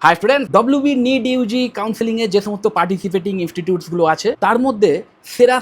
High student, WB NEET UG counselling এর যে সমস্ত পার্টিসিপেটিং ইনস্টিটিউটসগুলো আছে তার মধ্যে সেরা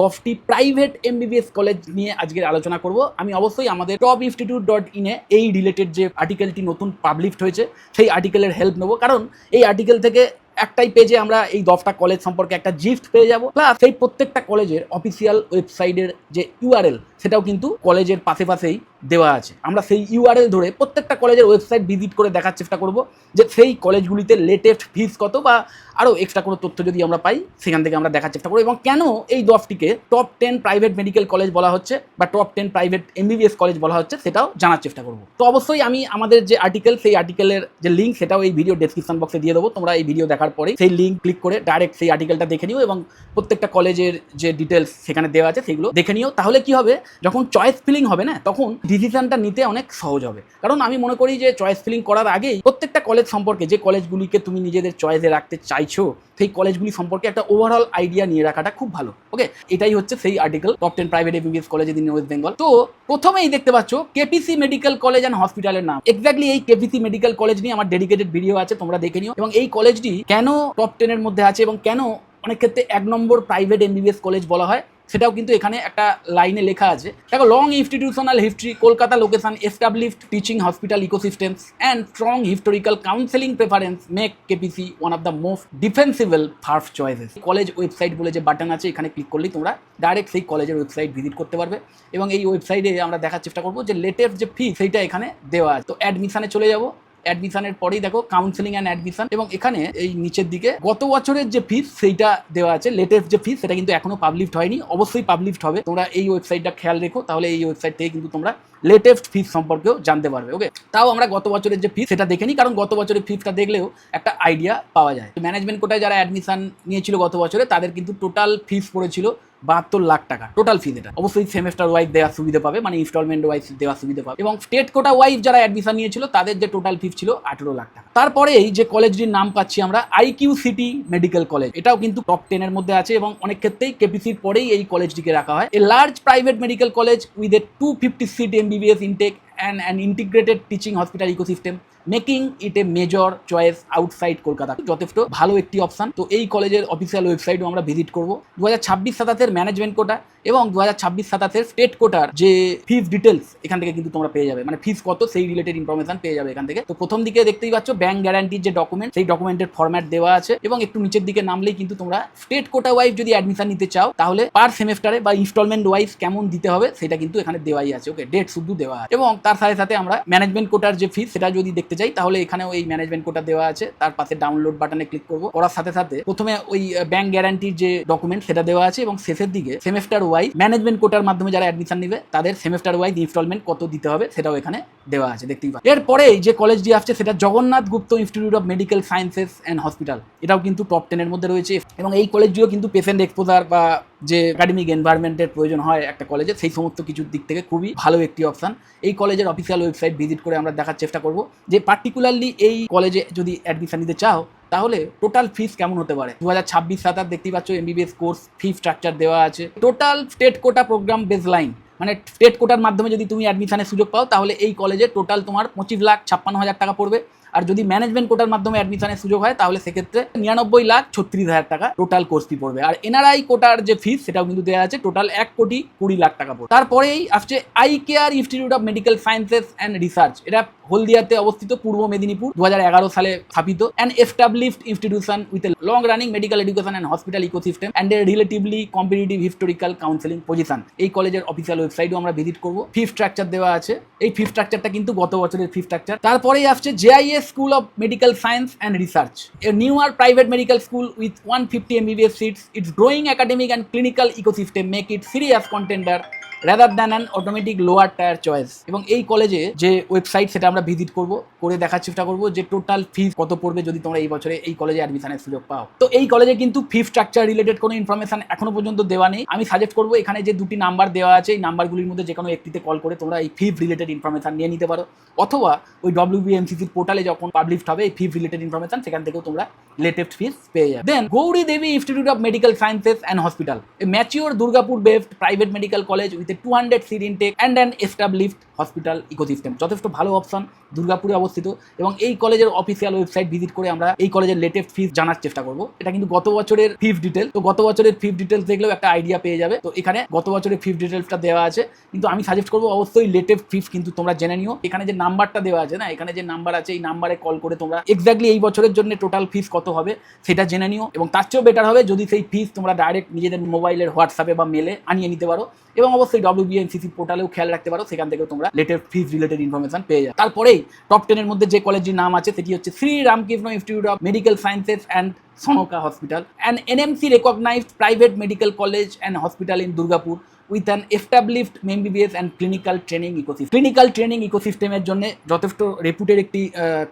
10টি প্রাইভেট এমবিবিএস কলেজ নিয়ে আজকের আলোচনা করব। আমি অবশ্যই আমাদের topisstitute.in এ এই রিলেটেড যে আর্টিকেলটি নতুন পাবলিশড হয়েছে সেই আর্টিকেলের হেল্প নেব, কারণ এই আর্টিকেল থেকে একটাই পেজে আমরা এই 10টা কলেজ সম্পর্কে একটা জিস্ট পেয়ে যাব, প্লাস সেই প্রত্যেকটা কলেজের অফিসিয়াল ওয়েবসাইটের যে ইউআরএল সেটাও কিন্তু কলেজের পাশেই দেওয়া আছে। আমরা সেই ইউআরএল ধরে প্রত্যেকটা কলেজের ওয়েবসাইট ভিজিট করে দেখার চেষ্টা করব যে সেই কলেজগুলিতে লেটেস্ট ফিস কত বা আরও এক্সট্রা কোনো তথ্য যদি আমরা পাই সেখান থেকে আমরা দেখার চেষ্টা করব, এবং কেন এই 10টিকে টপ 10 প্রাইভেট মেডিকেল কলেজ বলা হচ্ছে বা টপ 10 প্রাইভেট এমবিবিএস কলেজ বলা হচ্ছে সেটাও জানার চেষ্টা করব। তো অবশ্যই আমি আমাদের যে আর্টিকেল সেই আর্টিকেলের যে লিঙ্ক সেটাও এই ভিডিও ডেসক্রিপশন বক্সে দিয়ে দেবো। তোমরা এই ভিডিও দেখার পরে সেই লিঙ্ক ক্লিক করে ডাইরেক্ট সেই আর্টিকেলটা দেখে নিও এবং প্রত্যেকটা কলেজের যে ডিটেলস সেখানে দেওয়া আছে সেগুলো দেখে নিও। তাহলে কি হবে, যখন চয়েস ফিলিং হবে না তখন ডিসিশনটা নিতে অনেক সহজ হবে। কারণ আমি মনে করি যে চয়েস ফিলিং করার আগেই প্রত্যেকটা কলেজ সম্পর্কে, যে কলেজগুলিকে তুমি নিজেদের চয়েসে রাখতে চাইছো সেই কলেজগুলি সম্পর্কে একটা ওভারঅল আইডিয়া নিয়ে রাখাটা খুব ভালো। ওকে, এটাই হচ্ছে সেই article top 10 private MBBS college in West Bengal. তো প্রথমেই দেখতে পাচ্ছ কেপিসি মেডিকেল কলেজ অ্যান্ড হসপিটালের নাম। এক্স্যাক্টলি এই কেপিসি মেডিকেল কলেজ নিয়ে আমার ডেডিকেটেড ভিডিও আছে, তোমরা দেখে নিও। এবং এই কলেজটি কেন টপ 10 এর মধ্যে আছে এবং কেন অনেক ক্ষেত্রে 1 নম্বর প্রাইভেট এমবিবিএস কলেজ বলা হয় সেটাও কিন্তু এখানে একটা লাইনে লেখা আছে। দেখো, long institutional history, Kolkata location, established teaching hospital ecosystems and strong historical counselling preference make KPC one of the most defensible first choices. College website বলে যে বাটন আছে এখানে ক্লিক করলেই তোমরা ডাইরেক্ট সেই কলেজের ওয়েবসাইট ভিজিট করতে পারবে। এবং এই ওয়েবসাইটে আমরা দেখার চেষ্টা করবো যে লেটেস্ট যে ফি সেইটা এখানে দেওয়া আছে। তো অ্যাডমিশনে চলে যাবো। অ্যাডমিশনের পরেই দেখো কাউন্সেলিং অ্যান্ড অ্যাডমিশন, এবং এখানে এই নিচের দিকে গত বছরের যে ফিস সেইটা দেওয়া আছে। লেটেস্ট যে ফিস সেটা কিন্তু এখনো পাবলিশড হয়নি, অবশ্যই পাবলিশড হবে। তোমরা এই ওয়েবসাইটটা খেয়াল রেখো, তাহলে এই ওয়েবসাইট থেকে কিন্তু তোমরা লেটেস্ট ফিস সম্পর্কেও জানতে পারবে। ওকে, তাও আমরা গত বছরের যে ফিস সেটা দেখে নিই, কারণ গত বছরের ফিসটা দেখলেও একটা আইডিয়া পাওয়া যায়। ম্যানেজমেন্ট কোটায় যারা অ্যাডমিশন নিয়েছিল গত বছরে তাদের কিন্তু টোটাল ফিস পড়েছিল 72 লাখ টাকা টোটাল ফিজ। এটা অবশ্যই সেমেস্টার ওয়াইজ দেওয়ার সুবিধা পাবে, মানে ইনস্টলমেন্ট ওয়াইজ দেওয়ার সুবিধা পাবে। এবং স্টেট কোটা ওয়াইজ যারা অ্যাডমিশন নিয়েছিল তাদের যে টোটাল ফিজ ছিল 18 লাখ টাকা। তারপরেই যে কলেজটির নাম পাচ্ছি আমরা আইকিউ সিটি মেডিকেল কলেজ, এটাও কিন্তু টপ 10 এর মধ্যে আছে এবং অনেক ক্ষেত্রেই কেপিসির পরেই এই কলেজটিকে রাখা হয়। A large private medical college with a 250 seat MBBS intake and an integrated teaching hospital ecosystem making it a major choice outside Kolkata. যথেষ্ট ভালো একটি অপশান। তো এই কলেজের অফিসিয়াল ওয়েবসাইটও আমরা ভিজিট করবো। 2026-27 ম্যানেজমেন্ট কোটা এবং 2026-27 স্টেট কোটার যে ফিস ডিটেলস এখান থেকে কিন্তু তোমরা পেয়ে যাবে, মানে ফিস কত সেই রিলেটেড ইনফরমেশন পেয়ে যাবে এখান থেকে। তো প্রথম দিকে দেখতেই পাচ্ছ ব্যাংক গ্যারান্টির যে ডকুমেন্ট সেই ডকুমেন্টের ফরম্যাট দেওয়া আছে, এবং একটু নিচের দিকে নামলেই কিন্তু তোমরা স্টেট কোটা ওয়াইজ যদি অ্যাডমিশন নিতে চাও তাহলে পার সেমেস্টারে বা ইনস্টলমেন্ট ওয়াইজ কেমন দিতে হবে সেটা কিন্তু এখানে দেওয়াই আছে। ওকে, ডেট শুধু দেওয়া আছে। এবং তার সাথে সাথে আমরা ম্যানেজমেন্ট কোটার যে ফিস সেটা যদি দেখতে চাই তাহলে এখানেও এই ম্যানেজমেন্ট কোটা দেওয়া আছে, তার পাশে ডাউনলোড বাটনে ক্লিক করবো। করার সাথে সাথে প্রথমে ওই ব্যাংক গ্যারান্টির যে ডকুমেন্ট সেটা দেওয়া আছে, এবং শেষের দিকে সেমেস্টার ওয়াইজ ম্যানেজমেন্ট কোটার মাধ্যমে যারা অ্যাডমিশন নেবে তাদের সেমেস্টার ওয়াইজ ইনস্টলমেন্ট কত দিতে হবে সেটাও এখানে দেওয়া আছে, দেখতেই পাচ্ছ। এরপরে যে কলেজটি আসছে সেটা Jagannath Gupta institute of medical sciences and hospital, এটাও কিন্তু টপ 10 এর মধ্যে রয়েছে। এবং এই কলেজটিও কিন্তু পেশেন্ট এক্সপোজার বা যে একাডেমিক এনভায়রনমেন্টের প্রয়োজন হয় একটা কলেজে সেই সমস্ত কিছুর দিক থেকে খুবই ভালো একটি অপশান। এই কলেজের অফিসিয়াল ওয়েবসাইট ভিজিট করে আমরা দেখার চেষ্টা করব যে পার্টিকুলারলি এই কলেজে যদি অ্যাডমিশন নিতে চাও তাহলে টোটাল ফিস কেমন হতে পারে। 2026-27 দেখতেই পাচ্ছ এমবিবিএস কোর্স ফি স্ট্রাকচার দেওয়া আছে। Total state quota program base line, মানে স্টেট কোটার মাধ্যমে যদি তুমি অ্যাডমিশনের সুযোগ পাও তাহলে এই কলেজে টোটাল তোমার 25,56,000 টাকা পড়বে। আর যদি ম্যানেজমেন্ট কোটার মাধ্যমে অ্যাডমিশনের সুযোগ হয় তাহলে সেক্ষেত্রে 99,36,000 টাকা টোটাল কোর্স ফি পড়বে। আর এনআরআই কোটার যে ফিস সেটাও কিন্তু দেওয়া আছে, টোটাল 1,20,00,000 টাকা পড়বে। তারপরেই আসছে eye care institute of medical sciences and research, এটা হলদিয়াতে অবস্থিত, পূর্ব মেদিনীপুর, 2011 সালে স্থাপিত। And established institution with a long running medical education and hospital ecosystem and a relatively competitive historical counselling position. এই কলেজের অফিসিয়াল ওয়েবসাইটও আমরা ভিজিট করবো। ফি স্ট্রাকচার দেওয়া আছে, এই ফি স্ট্রাকচারটা কিন্তু গত বছরের ফি স্ট্রাকচার। তারপরেই আসছে JIS school of medical science and research, a newer private medical school with 150 MBBS seats. It's growing academic and clinical ecosystem make it serious contender rather than an automatic lower tier choice. এবং এই কলেজে যে website সেটা আমরা visit করব, করে দেখার চেষ্টা করব যে টোটাল ফিস কত পড়বে যদি তোমরা এই বছরে এই কলেজে অ্যাডমিশনের সুযোগ পাও। তো এই কলেজে কিন্তু ফি স্ট্রাকচার রিলেটেড কোনো ইনফরমেশন এখনো পর্যন্ত দেওয়া নেই। আমি সাজেস্ট করবো এখানে যে দুটি নাম্বার দেওয়া আছে এই নাম্বারগুলির মধ্যে যে কোনো একটিতে কল করে তোমরা এই ফি রিলেটেড ইনফরমেশন নিয়ে নিতে পারো, অথবা ওই WBMCCর পোর্টালে যখন পাবলিশড হবে এই ফি রিলেটেড ইনফরমেশন সেখান থেকেও তোমরা লেটেস্ট ফিস পেয়ে যাবে। Then Gauri Devi institute of medical sciences and hospital, a mature Durgapur based private medical college with with 200 seat intake and an established hospital ecosystem. যথেষ্ট ভালো অপশন, দুর্গাপুরে অবস্থিত। এবং এই কলেজের অফিসিয়াল ওয়েবসাইট ভিজিট করে আমরা এই কলেজের লেটেস্ট ফিস জানার চেষ্টা করব। এটা কিন্তু গত বছরের ফিস ডিটেল, তো গত বছরের ফিস ডিটেলস দেখলেও একটা আইডিয়া পেয়ে যাবে। তো এখানে গত বছরের ফিস ডিটেলসটা দেওয়া আছে, কিন্তু আমি সাজেস্ট করবো অবশ্যই লেটেস্ট ফিস কিন্তু তোমরা জেনে নিও। এখানে যে নাম্বারটা দেওয়া আছে না, এখানে যে নাম্বার আছে, এই নাম্বারে কল করে তোমরা এক্স্যাক্টলি এই বছরের জন্য টোটাল ফিস কত হবে সেটা জেনে নিও। এবং তার চেয়েও বেটার হবে যদি সেই ফিস তোমরা ডাইরেক্ট নিজেদের মোবাইলের হোয়াটসঅ্যাপে বা মেলে আনিয়ে নিতে পারো। এবং অবশ্যই WBNCC পোর্টালেও খেয়াল রাখতে পারো, সেখান থেকেও তোমরা লেটেস্ট ফিস রিলেটেড ইনফরমেশন পেয়ে যাবে। তারপরেই টপ 10 এর মধ্যে যে কলেজটির নাম আছে সেটি হচ্ছে Shri Ramakrishna institute of medical sciences and Sonka hospital, an NMC recognized private medical college and hospital in Durgapur with an established MBBS and clinical training ecosystem. Clinical training ইকোসিস্টেমের জন্য যথেষ্ট রেপুটেড একটি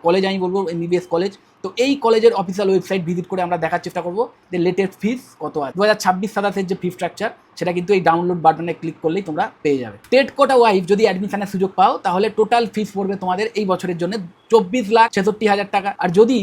কলেজ আমি বলবো, MBBS কলেজ। তো এই কলেজের অফিসিয়াল ওয়েবসাইট ভিজিট করে আমরা দেখার চেষ্টা করবো যে লেটেস্ট ফিস কত আছে। 2026-27 যে ফি স্ট্রাকচার সেটা কিন্তু এই ডাউনলোড বাটনে ক্লিক করলেই তোমরা পেয়ে যাবে। স্টেট কোটা ওয়াইজ যদি অ্যাডমিশনের সুযোগ পাও তাহলে টোটাল ফিস পড়বে তোমাদের এই বছরের জন্য 24,66,000 টাকা। আর যদি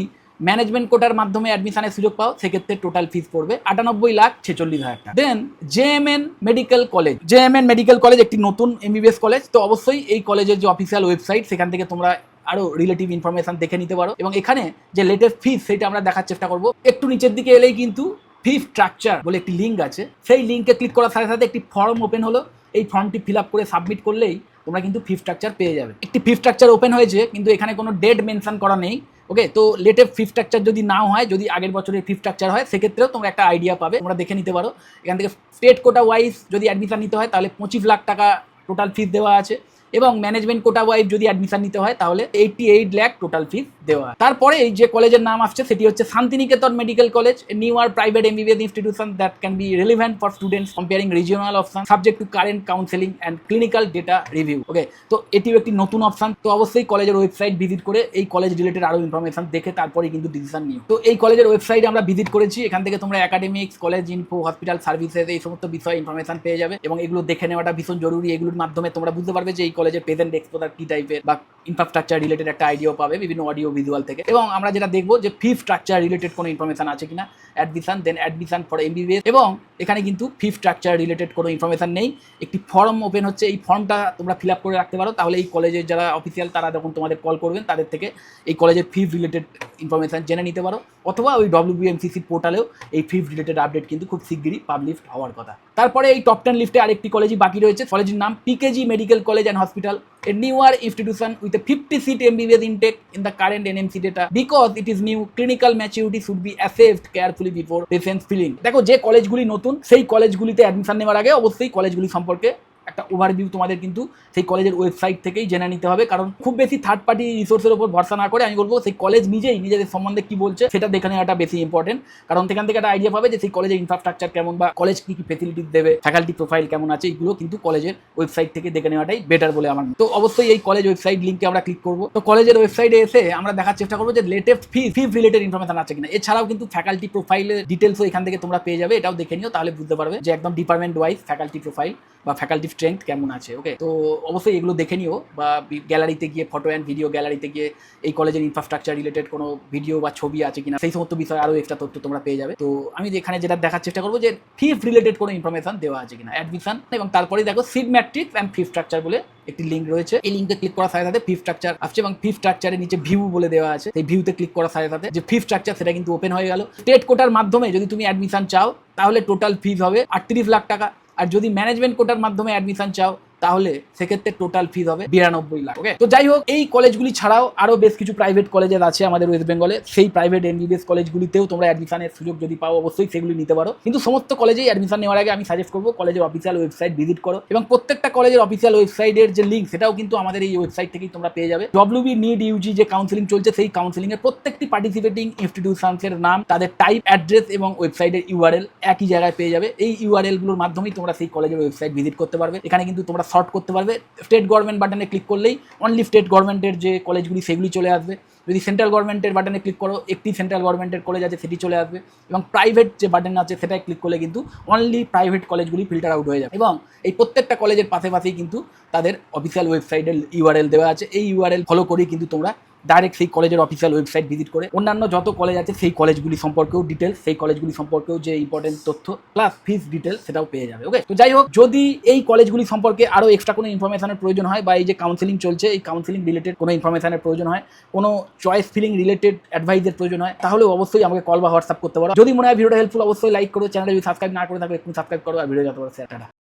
ম্যানেজমেন্ট কোটার মাধ্যমে অ্যাডমিশনের সুযোগ পাও সেক্ষেত্রে টোটাল ফিস পড়বে 98,46,000 টাকা। দেন JMN medical college, JMN medical college একটি নতুন MBBS কলেজ। তো অবশ্যই এই কলেজের যে অফিসিয়াল ওয়েবসাইট সেখান থেকে তোমরা আরো রিলেটিভ ইনফরমেশন দেখে নিতে পারো। এবং এখানে যে লেটেস্ট ফিস সেটা আমরা দেখার চেষ্টা করব। একটু নিচের দিকে এলেই কিন্তু ফি স্ট্রাকচার বলে একটি লিঙ্ক আছে, সেই লিঙ্কে ক্লিক করার সাথে সাথে একটি ফর্ম ওপেন হলো। এই ফর্মটি ফিল আপ করে সাবমিট করলেই তোমরা কিন্তু ফি স্ট্রাকচার পেয়ে যাবে। একটি ফি স্ট্রাকচার ওপেন হয়েছে, কিন্তু এখানে কোনো ডেট মেনশন করা নেই। ওকে, তো লেটেস্ট ফি স্ট্রাকচার যদি নাও হয়, যদি আগের বছরের ফি স্ট্রাকচার হয় সেক্ষেত্রেও তোমরা একটা আইডিয়া পাবে, তোমরা দেখে নিতে পারো। এখান থেকে স্টেট কোটা ওয়াইজ যদি অ্যাডমিশন নিতে হয় তাহলে 25 লাখ টাকা টোটাল ফিস দেওয়া আছে। এবং ম্যানেজমেন্ট কোটা ওয়াইজ যদি অ্যাডমিশন নিতে হয় তাহলে 88 লাখ টোটাল ফিস দেওয়া। তারপরে এই যে কলেজের নাম আসছে সেটি হচ্ছে Shantiniketan medical college, newer private MBBS institution that can be relevant for students comparing regional option subject to current counselling and clinical data review. Okay, তো এটিও একটি নতুন অপশন। তো অবশ্যই কলেজের ওয়েবসাইট ভিজিট করে এই কলেজ রিলেটেড আরও ইনফরমেশন দেখে তারপরে কিন্তু ডিসিশন নিও। তো এই কলেজের ওয়েবসাইট আমরা ভিজিট করেছি, এখান থেকে তোমরা academics, college info, hospital services এই সমস্ত বিষয়ে ইনফরমেশন পেয়ে যাবে। এবং এগুলো দেখে নেওয়াটা ভীষণ জরুরি। এগুলোর মাধ্যমে তোমরা বুঝতে পারবে যে এই কলেজের প্রেজেন্ট এক্সপোজার কি টাইপের বা ইনফ্রাস্ট্রাকচার রিলেটেড একটা আইডিয়াও পাবে বিভিন্ন অডিও ভিজুয়াল থেকে। এবং আমরা যেটা দেখবো যে ফি স্ট্রাকচার রিলেটেড কোনো ইনফরমেশন আছে কিনা, অ্যাডমিশন ফর MBBS। এবং এখানে কিন্তু ফি স্ট্রাকচার রিলেটেড কোনো ইনফরমেশন নেই। একটি ফর্ম ওপেন হচ্ছে, এই ফর্মটা তোমরা ফিল আপ করে রাখতে পারো, তাহলে এই কলেজের যারা অফিসিয়াল তারা যখন তোমাদের কল করবেন তাদের থেকে এই কলেজের ফি রিলেটেড ইনফরমেশন জেনে নিতে পারো। অথবা ওই WBMCC পোর্টালেও এই ফি রিলেটেড আপডেট কিন্তু খুব শীঘ্রই পাবলিশ হওয়ার কথা। তারপরে এই টপ 10 লিস্টে আরেকটি কলেজই বাকি রয়েছে, কলেজের নাম PKG medical college and hospital, a newer institution with a 50-seat MBBS intake in the current NMC data. Because it is new, clinical maturity should be assessed carefully before patients filling. দেখো, যে কলেজগুলি নতুন সেই কলেজগুলিতে admission নেওয়ার আগে অবশ্যই কলেজগুলি সম্পর্কে একটা ওভারভিউ তোমাদের কিন্তু সেই কলেজের ওয়েবসাইট থেকেই জেনে নিতে হবে। কারণ খুব বেশি থার্ড পার্টি রিসোর্সের উপর ভরসা না করে আমি বলবো সেই কলেজ নিজেই নিজেদের সম্বন্ধে কি বলছে সেটা দেখে নেওয়াটা বেশি ইম্পর্টেন্ট। কারণ সেখান থেকে একটা আইডিয়া পাবে যে সেই কলেজের ইনফ্রাস্ট্রাকচার কেমন বা কলেজ কী কী ফেসিলিটিস দেবে, ফ্যাকাল্টি প্রোফাইল কেমন আছে, এগুলো কিন্তু কলেজের ওয়েবসাইট থেকে দেখে নেওয়াটাই বেটার বলে আমার। তো অবশ্যই এই কলেজ ওয়েবসাইট লিঙ্কে আমরা ক্লিক করবো। তো কলেজের ওয়েবসাইটে এসে আমরা দেখার চেষ্টা করবো যে লেটেস্ট ফি রিলেটেড ইনফরমেশন আছে কিনা। এছাড়াও কিন্তু ফ্যাকাল্টি প্রোফাইলের ডিটেলসও এখান থেকে তোমরা পেয়ে যাবে, এটাও দেখে নিও, তাহলে বুঝতে পারবে যে একদম ডিপার্টমেন্ট ওয়াইজ ফ্যাকাল্টি প্রোফাইল বা ফ্যাকাল্টি স্ট্রেংথ কেমন আছে। ওকে, তো অবশ্যই এগুলো দেখে নিও, বা গ্যালারিতে গিয়ে ফটো অ্যান্ড ভিডিও গ্যালারিতে গিয়ে এই কলেজের ইনফ্রাস্ট্রাকচার রিলেটেড কোনো ভিডিও বা ছবি আছে কিনা সেই সমস্ত বিষয়ে আরও এক্সট্রা তথ্য তোমরা পেয়ে যাবে। তো আমি এখানে যেটা দেখার চেষ্টা করবো যে ফি রিলেটেড কোনো ইনফরমেশন দেওয়া আছে কিনা, অ্যাডমিশন। এবং তারপরে দেখো seat matrix and fee structure বলে একটি লিঙ্ক রয়েছে, এই লিঙ্কে ক্লিক করার সাথে সাথে ফি স্ট্রাকচার আসছে এবং ফি স্ট্রাকচারের নিচে ভিউ বলে দেওয়া আছে, সেই ভিউতে ক্লিক করার সাথে সাথে যে ফি স্ট্রাকচার সেটা কিন্তু ওপেন হয়ে গেল। স্টেট কোটার মাধ্যমে যদি তুমি অ্যাডমিশন চাও তাহলে টোটাল ফিস হবে 38 লাখ টাকা। আর যদি ম্যানেজমেন্ট কোটার মাধ্যমে অ্যাডমিশন চাও তাহলে সেক্ষেত্রে টোটাল ফিস হবে 92 লাখ। ওকে, তো যাই হোক, এই কলেজগুলি ছাড়াও আরও বেশ কিছু প্রাইভেট কলেজের আছে আমাদের ওয়েস্ট বেঙ্গলে, সেই প্রাইভেট MBBS কলেজগুলিতেও তোমরা অ্যাডমিশনের সুযোগ যদি পাও অবশ্যই সেগুলি নিতে পারো। কিন্তু সমস্ত কলেজেই অ্যাডমিশন নেওয়ার আগে আমি সাজেস্ট করবো কলেজের অফিসিয়াল ওয়েবসাইট ভিজিট করো। এবং প্রত্যেকটা কলেজের অফিসিয়াল ওয়েবসাইটের যে লিঙ্ক সেটাও কিন্তু আমাদের এই ওয়েবসাইট থেকেই তোমরা পেয়ে যাবে। WB নিড UG যে কাউন্সিলিং চলছে সেই কাউন্সিলিংয়ের প্রত্যেকটি পার্টিসিপেটিং ইনস্টিটিউশনসের নাম, তাদের টাইপ, অ্যাড্রেস এবং ওয়েবসাইটের URL একই জায়গায় পেয়ে যাবে। এই URLগুলোর মাধ্যমেই তোমরা সেই কলেজের ওয়েবসাইট ভিজিট করতে পারবে। এখানে কিন্তু তোমরা শর্ট করতে পারবে, স্টেট গভর্নমেন্ট বাটনে ক্লিক করলেই অনলি স্টেট গভর্নমেন্টের যে কলেজগুলি সেগুলি চলে আসবে। যদি সেন্ট্রাল গভর্নমেন্টের বাটনে ক্লিক করো একটি সেন্ট্রাল গভর্নমেন্টের কলেজ আছে সেটি চলে আসবে। এবং প্রাইভেট যে বাটন আছে সেটাই ক্লিক করলে কিন্তু অনলি প্রাইভেট কলেজগুলি ফিল্টার আউট হয়ে যাবে। এবং এই প্রত্যেকটা কলেজের পাশাপাশি কিন্তু তাদের অফিসিয়াল ওয়েবসাইটের URL দেওয়া আছে, এই URL ফলো করেই কিন্তু তোমরা ডাইরেক্ট সেই কলেজের অফিসিয়াল ওয়েবসাইট ভিজিট করে অন্যান্য যত কলেজ আছে সেই কলেজগুলি সম্পর্কেও ডিটেলস, সেই কলেজগুলি সম্পর্কেও যে ইম্পর্টেন্ট তথ্য প্লাস ফিস ডিটেলস সেটাও পেয়ে যাবে। ওকে, তো যাই হোক, যদি এই কলেজগুলি সম্পর্কে আরও এক্সট্রা কোনো ইনফরমেশনের প্রয়োজন হয় বা এই যে কাউন্সেলিং চলছে এই কাউন্সেলিং রিলেটেড কোনো ইনফরমেশনের প্রয়োজন হয়, কোনো চয়েস ফিলিং রিলেটেড অ্যাডভাইসের প্রয়োজন হয়, তাহলে অবশ্যই আমাকে কল বা হোয়াটসঅ্যাপ করতে পারো। যদি মনে হয় ভিডিওটা হেল্পফুল অবশ্যই লাইক করো, চ্যানেলটা যদি সাবস্ক্রাইব না করে থাকো একটু সাবস্ক্রাইব করো আর ভিডিও যত বড় শেয়ার।